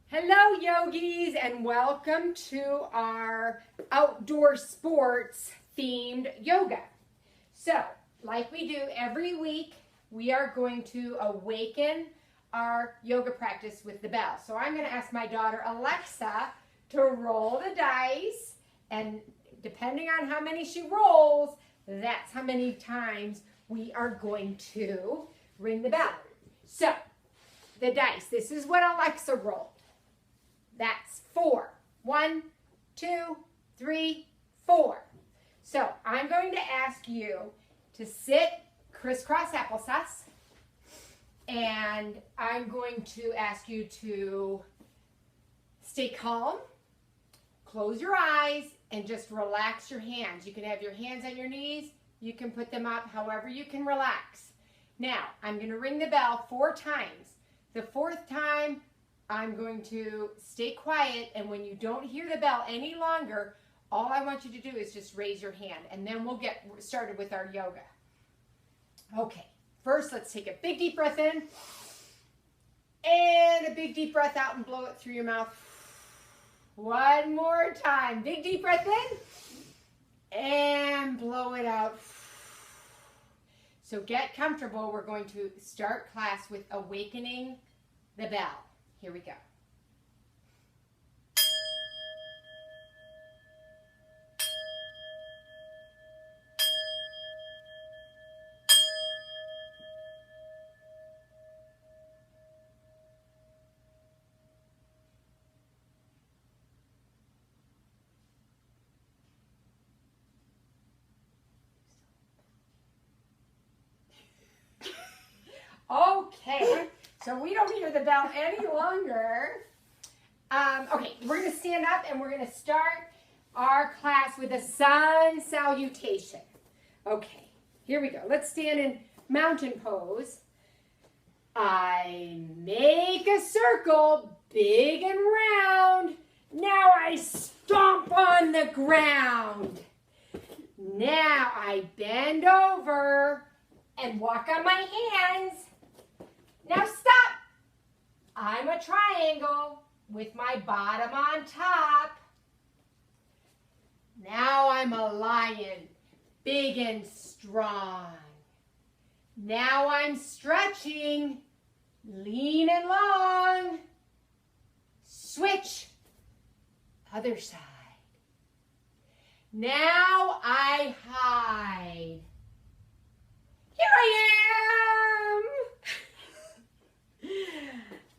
Hello yogis and welcome to our outdoor sports themed yoga. So, like we do every week, we are going to awaken our yoga practice with the bell. So I'm going to ask my daughter Alexa to roll the dice, and depending on how many she rolls, that's how many times we are going to ring the bell. So, the dice, this is what Alexa rolled. That's 4. 1, 2, 3, 4. So I'm going to ask you to sit crisscross applesauce, and I'm going to ask you to stay calm, close your eyes, and just relax your hands. You can have your hands on your knees. You can put them up however you can relax. Now, I'm going to ring the bell 4 times. The 4th time, I'm going to stay quiet, and when you don't hear the bell any longer, all I want you to do is just raise your hand, and then we'll get started with our yoga. Okay, first let's take a big deep breath in, and a big deep breath out and blow it through your mouth. One more time, big deep breath in, and blow it out. So get comfortable. We're going to start class with awakening the bell. Here we go. Okay, so we don't hear the bell any longer. Okay, we're going to stand up and we're going to start our class with a sun salutation. Okay, here we go. Let's stand in mountain pose. I make a circle big and round. Now I stomp on the ground. Now I bend over and walk on my hands. Now stop. I'm a triangle with my bottom on top. Now I'm a lion, big and strong. Now I'm stretching, lean and long. Switch, other side. Now I hide. Here I am.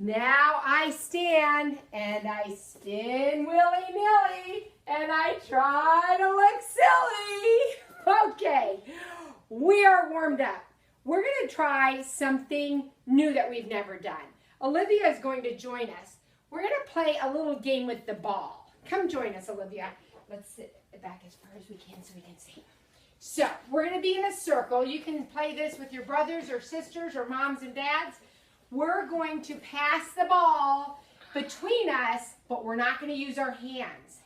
Now I stand and I spin willy-nilly and I try to look silly. Okay, we are warmed up. We're going to try something new that we've never done. Olivia is going to join us. We're going to play a little game with the ball. Come join us, Olivia. Let's sit back as far as we can so we can see. So, we're going to be in a circle. You can play this with your brothers or sisters or moms and dads. We're going to pass the ball between us, but we're not going to use our hands.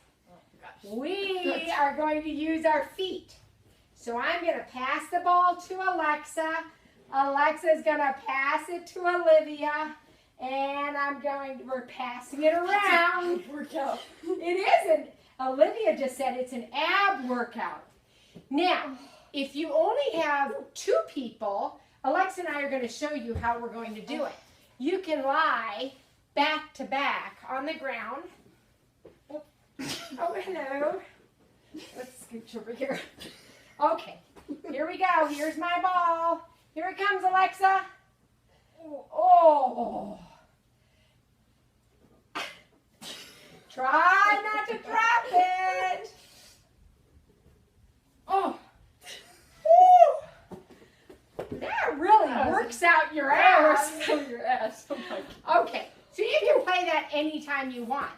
We are going to use our feet. So I'm going to pass the ball to Alexa. Alexa's going to pass it to Olivia. And we're passing it around. Workout. It isn't. Olivia just said it's an ab workout. Now, if you only have 2 people, Alexa and I are going to show you how we're going to do it. You can lie back to back on the ground. Oh, hello. Let's scooch over here. Okay, here we go. Here's my ball. Here it comes, Alexa. Oh. Try not to drop it. Oh. That really works out your ass. Oh my God. Okay, so you can play that anytime you want.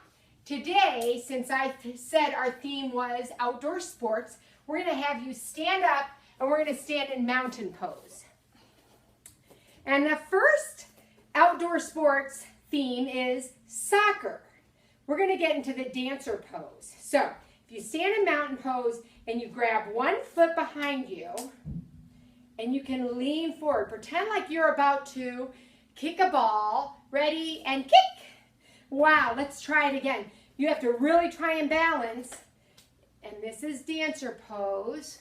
Today, since I said our theme was outdoor sports, we're going to have you stand up and we're going to stand in mountain pose. And the first outdoor sports theme is soccer. We're going to get into the dancer pose. So, if you stand in mountain pose and you grab one foot behind you, and you can lean forward. Pretend like you're about to kick a ball. Ready and kick. Wow, let's try it again. You have to really try and balance. And this is dancer pose.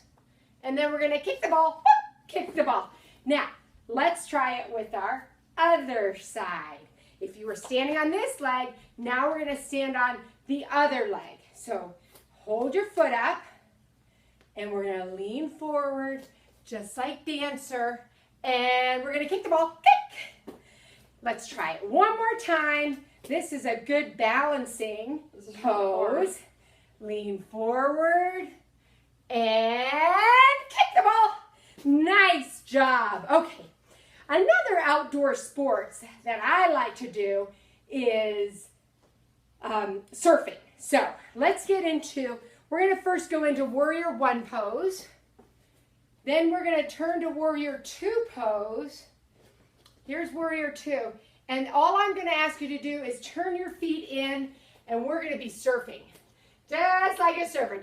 And then we're going to kick the ball. Kick the ball. Now, let's try it with our other side. If you were standing on this leg, now we're going to stand on the other leg. So hold your foot up, and we're going to lean forward just like dancer, and we're going to kick the ball. Kick! Let's try it one more time. This is a good balancing pose. Lean forward and kick the ball. Nice job. Okay. Another outdoor sports that I like to do is surfing. So let's get into, we're going to first go into Warrior One pose. Then we're going to turn to Warrior Two pose. Here's Warrior Two. And all I'm going to ask you to do is turn your feet in, and we're going to be surfing. Just like a surfer.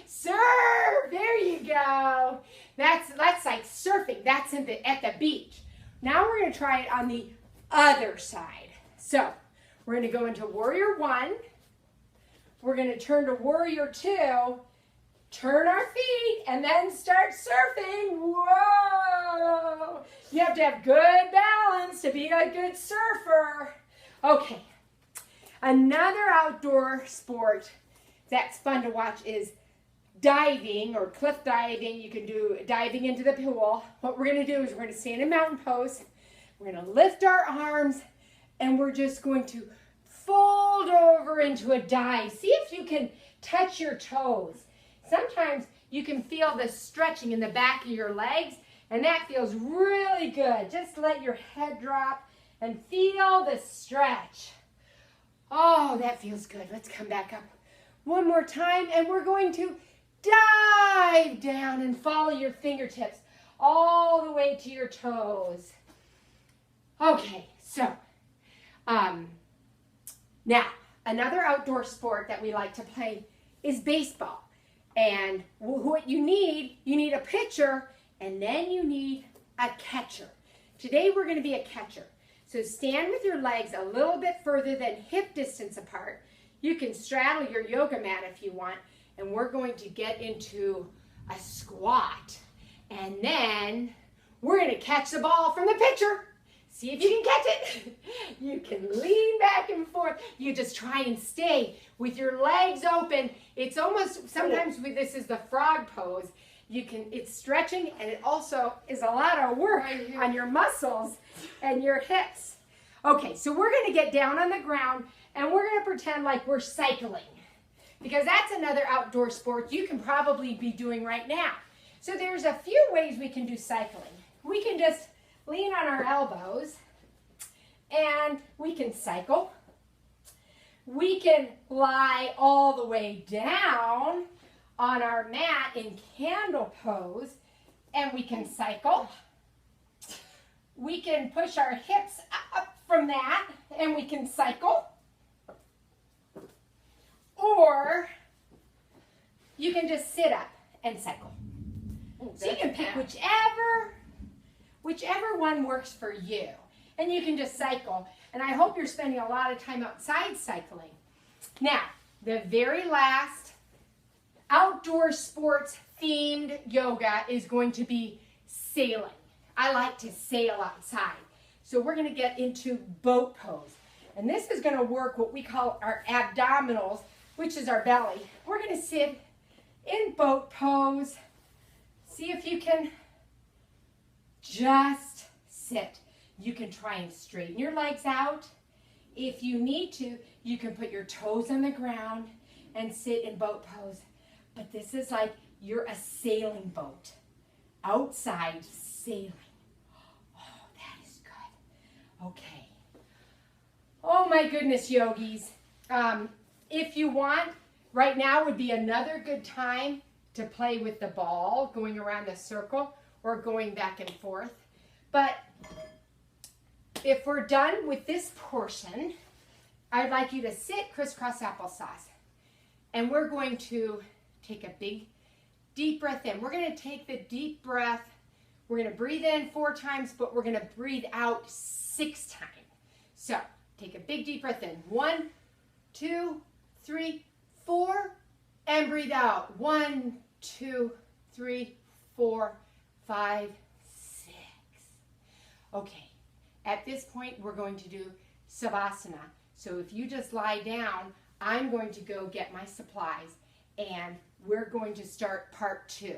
Surf! There you go. That's like surfing. That's at the beach. Now we're going to try it on the other side. So we're going to go into Warrior One. We're going to turn to Warrior Two. Turn our feet and then start surfing. Whoa! You have to have good balance to be a good surfer. Okay. Another outdoor sport that's fun to watch is diving or cliff diving. You can do diving into the pool. What we're going to do is we're going to stand in mountain pose. We're going to lift our arms and we're just going to fold over into a dive. See if you can touch your toes. Sometimes you can feel the stretching in the back of your legs, and that feels really good. Just let your head drop and feel the stretch. Oh, that feels good. Let's come back up one more time, and we're going to dive down and follow your fingertips all the way to your toes. Okay, so now another outdoor sport that we like to play is baseball. And what you need a pitcher, and then you need a catcher. Today we're going to be a catcher. So stand with your legs a little bit further than hip distance apart. You can straddle your yoga mat if you want, and we're going to get into a squat. And then we're going to catch the ball from the pitcher. See if you can catch it. You can lean back and forth. You just try and stay with your legs open. It's almost, sometimes this is the frog pose. It's stretching, and it also is a lot of work on your muscles and your hips. Okay, so we're going to get down on the ground, and we're going to pretend like we're cycling, because that's another outdoor sport you can probably be doing right now. So there's a few ways we can do cycling. We can just lean on our elbows, and we can cycle. We can lie all the way down on our mat in candle pose, and we can cycle. We can push our hips up from that, and we can cycle. Or you can just sit up and cycle. So you can pick whichever one works for you. And you can just cycle. And I hope you're spending a lot of time outside cycling. Now, the very last outdoor sports themed yoga is going to be sailing. I like to sail outside. So we're going to get into boat pose. And this is going to work what we call our abdominals, which is our belly. We're going to sit in boat pose. See if you can just sit. You can try and straighten your legs out. If you need to, you can put your toes on the ground and sit in boat pose. But this is like you're a sailing boat. Outside sailing. Oh, that is good. Okay. Oh my goodness, yogis. If you want, right now would be another good time to play with the ball, going around the circle or going back and forth. But if we're done with this portion, I'd like you to sit crisscross applesauce. And we're going to take a big, deep breath in. We're going to take the deep breath. We're going to breathe in 4 times, but we're going to breathe out 6 times. So take a big deep breath in. 1, 2, 3, 4, and breathe out. 1, 2, 3, 4, 5, 6. Okay, at this point we're going to do Savasana. So if you just lie down, I'm going to go get my supplies and we're going to start part 2.